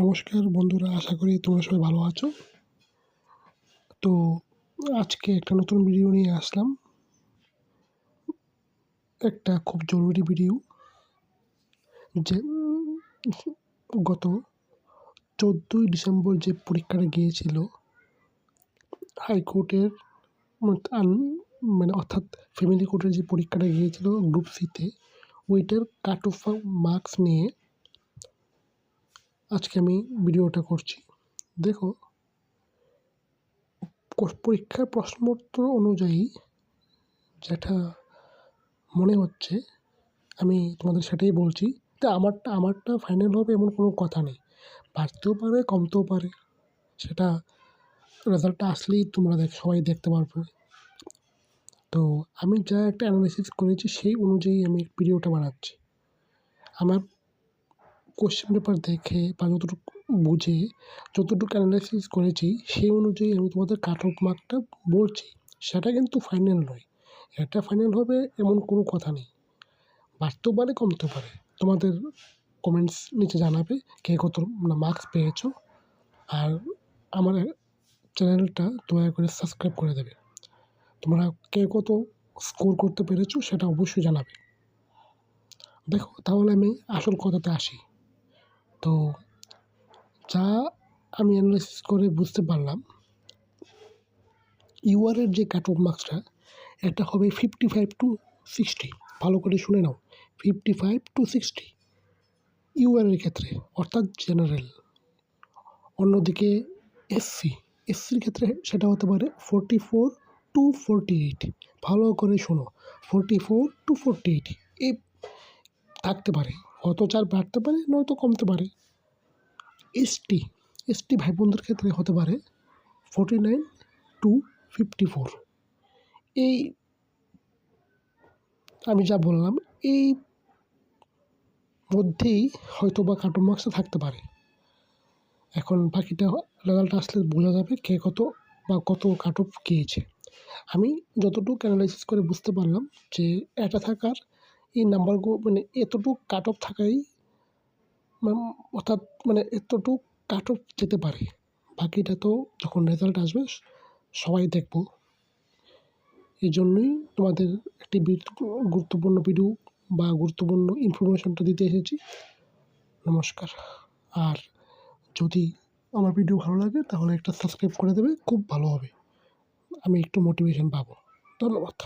নমস্কার বন্ধুরা, আশা করি তোমরা সবাই ভালো আছো। তো আজকে একটা নতুন ভিডিও নিয়ে আসলাম। একটা খুব জরুরি ভিডিও, যে গত 14ই ডিসেম্বর যে পরীক্ষাটা গিয়েছিল হাইকোর্টের, অর্থাৎ ফ্যামিলি কোর্টের যে পরীক্ষাটা গিয়েছিল গ্রুপ সিতে, ওইটার কাট অফ মার্কস নিয়ে আজকে আমি ভিডিওটা করছি। দেখো, পরীক্ষার প্রশ্নপত্র অনুযায়ী যেটা মনে হচ্ছে, আমি তোমাদের সেটাই বলছি। তা আমারটা ফাইনাল হবে এমন কোনো কথা নেই, বাড়তেও পারে কমতেও পারে, সেটা রেজাল্টটা আসলেই তোমরা সবাই দেখতে পারবে। তো আমি যা একটা অ্যানালাইসিস করেছি সেই অনুযায়ী আমি ভিডিওটা বানাচ্ছি। আমার কোশ্চেন পেপার দেখে বা যতটুকু বুঝে যতটুকু অ্যানালাইসিস করেছি সেই অনুযায়ী আমি তোমাদের কাট অফ মার্কটা বলছি। সেটা কিন্তু ফাইনাল নয়, এটা ফাইনাল হবে এমন কোনো কথা নেই, বাড়তেও পারে কমতেও পারে। তোমাদের কমেন্টস নিচে জানাবে কে কত মার্কস পেয়েছো, আর আমার চ্যানেলটা দয়া করে সাবস্ক্রাইব করে দেবে। তোমরা কে কত স্কোর করতে পেরেছো সেটা অবশ্যই জানাবে। দেখো, তাহলে আমি আসল কথাতে আসি। তো যা আমি অ্যানালাইসিস করে বুঝতে পারলাম, ইউআরের যে কাট অফ মার্কসটা, এটা হবে 55 to 60। ভালো করে শুনে নাও, 55 to 60 ইউআরের ক্ষেত্রে, অর্থাৎ জেনারেল। অন্যদিকে এসসির ক্ষেত্রে সেটা হতে পারে 44 to 48। ভালো করে শোনো, 44 to 48 এই থাকতে পারে, হয়তো 4 বাড়তে পারে নয়তো কমতে পারে। এসটি ভাই বোনদের ক্ষেত্রে হতে পারে 49 to 54। এই আমি যা বললাম এই মধ্যেই হয়তো বা কাট অফ মার্কসটা থাকতে পারে। এখন বাকিটা রেজাল্ট আসলে বোঝা যাবে কে কত বা কত কাট অফ গিয়েছে। আমি যতটুকু অ্যানালাইসিস করে বুঝতে পারলাম যে এটা থাকার এই নাম্বারগুলো, এতটুকু কাট অফ থাকাই, অর্থাৎ এতটুকু কাট অফ যেতে পারে। বাকিটা তো যখন রেজাল্ট আসবে সবাই দেখব। এই জন্যই তোমাদের একটি গুরুত্বপূর্ণ ভিডিও বা গুরুত্বপূর্ণ ইনফরমেশনটা দিতে এসেছি। নমস্কার। আর যদি আমার ভিডিও ভালো লাগে তাহলে একটা সাবস্ক্রাইব করে দেবে, খুব ভালো হবে, আমি একটু মোটিভেশন পাবো। ধন্যবাদ।